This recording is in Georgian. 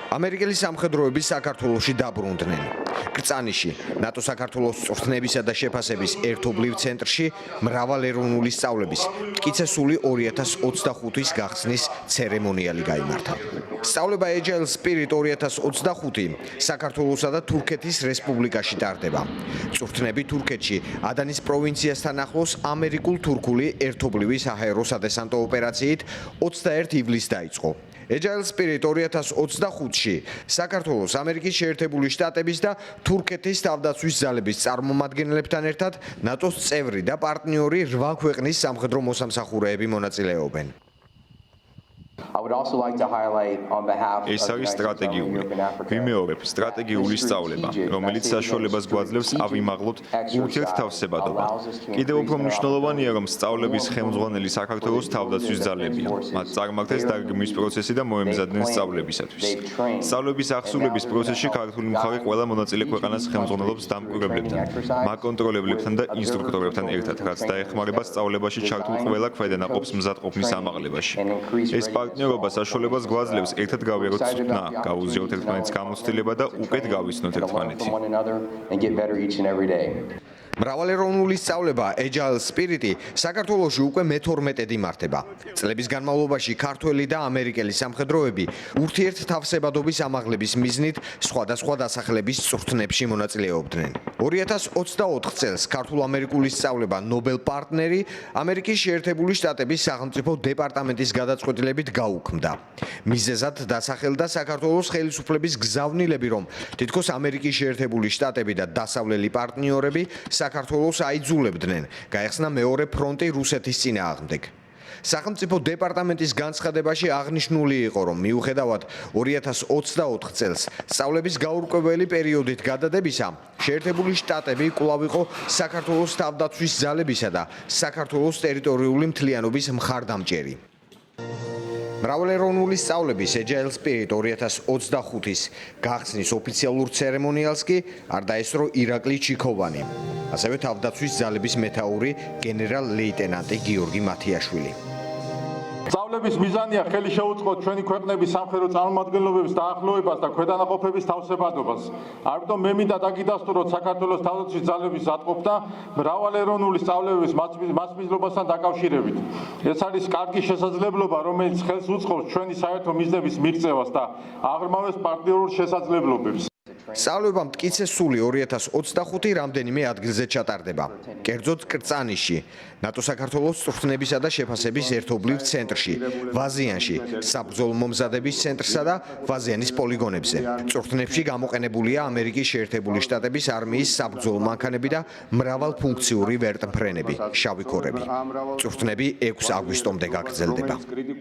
ამერიკელი სამხედროები საქართველოში დაბრუნდნენ. კრწანიში, ნატო საქართველოს წვრთნებისა და შეფასების ერთობლივ ცენტრში მრავალეროვნული სწავლების მტკიცე სული 2025-ის გახსნის ცერემონიალი გაიმართა. სწავლება Agile Spirit 2025 საქართველოსა და თურქეთის რესპუბლიკაში ტარდება. წვრთნები თურქეთში ადანის პროვინციასთან ახლოს ამერიკულ-თურქული ერთობლივი საჰაერო სადესანტო ოპერაციით 21 ივლისს დაიწყო. Agile Spirit 2025-ში საქართველოს ამერიკის შეერთებული შტატების და თურქეთის თავდაცვის ძალების წარმომადგენლებთან ერთად ნატოს წევრი და პარტნიორი 8 ქვეყნის სამხედრო მოსამსახურეები მონაწილეობენ. ეს არის სტრატეგიული. ვიმეორებ სტრატეგიული სწავლება, რომელიც საშუალებას გვაძლევს ავიმაღლოთ ურთიერთთავსებადობა. კიდევ უფრო მნიშვნელოვანია, რომ სწავლების ხელმძღვანელი საქართველოს თავდაცვის ძალებია. მათ წარმართეს დაგეგმვის პროცესი და მოემზადნენ სწავლებისათვის. სწავლების აღსრულების პროცესში ქართული მხარე ყველა მონაწილე ქვეყანას ხელმძღვანელობს დამკვირვებლებთან, მაკონტროლებლებთან და ინსტრუქტორებთან ერთად, რაც დაეხმარება სწავლებაში ჩართულ ყველა ქვედანაყოფს მზადყოფნის ამაღლებაში. ეს პარტნიორობა საშუალებას გვაძლევს ერთად გავიაროთ ცოდნა, გავუზიაროთ ერთმანეთის გამოცდილება და უკეთ გავიცნოთ ერთმანეთი. მრავალეროვნული სწავლება Agile Spirit-ი საქართველოში უკვე მე-12-ად იმართება. წლების განმავლობაში ქართველი და ამერიკელი სამხედროები ურთიერთთავსებადობის ამაღლების მიზნით სხვადასხვა დასახლების წვრთნებში მონაწილეობდნენ. 2024 წელს ქართულ-ამერიკული სწავლება ნობელ პარტნერი ამერიკის შეერთებული შტატების სახელმწიფო დეპარტამენტის გადაწყვეტილებით გაუქმდა. მიზეზად დასახელდა საქართველოს ხელისუფლების გზავნილები, რომ თითქოს ამერიკის შეერთებული შტატები და დასავლელი პარტნიორები საქართველოს აიძულებდნენ, გაეხსნა მეორე ფრონტი რუსეთის წინააღმდეგ. სახელმწიფო დეპარტამენტის განცხადებაში აღნიშნული იყო, რომ მიუხედავად 2024 წელს სწავლების გაურკვეველი პერიოდით გადადებისა, შეერთებული შტატები კვლავ იყო საქართველოს თავდაცვის ძალებისა და საქართველოს ტერიტორიული მთლიანობის მხარდამჭერი. მრავალეროვნული სწავლების Agile Spirit 2025-ის გახსნის ოფიციალურ ცერემონიალს კი არ დაესწრო ირაკლი ჩიქოვანი, ასევე თავდაცვის ძალების მეთაური გენერალ-ლეიტენანტი გიორგი მათიაშვილი. სწავლების მიზანია ხელი შეუწყოთ ჩვენი ქვეყნების სამხედრო წარმომადგენლობების დაახლოებას და ქვედანაყოფების თავსებადობას. ამიტომ მე მინდა დაგიდასტუროთ საქართველოს თავდაცვის ძალების ატყოფნა მრავალეროვნული სწავლებების მასპინძლობასთან დაკავშირებით. ეს არის კარგი შესაძლებლობა, რომელიც ხელს უწყობს ჩვენი საერთო მიზნების მიღწევას და აღრმავებს პარტნიორულ შესაძლებლობებს. სწავლება მტკიცე სული 2025 რამდენიმე ადგილზე ჩატარდება. კერძოდ კრწანიში, ნატო საქართველოს წვრთნებისა და შეფასების ერთობლივ ცენტრში, ვაზიანში, საბრძოლო მომზადების ცენტრსა და ვაზიანის პოლიგონებზე. წვრთნებში გამოყენებულია ამერიკის შეერთებული შტატების არმიის საბრძოლო მანქანები და მრავალფუნქციური ვერტმფრენები, შავი ქორები. წვრთნები 6 აგვისტომდე გაგრძელდება.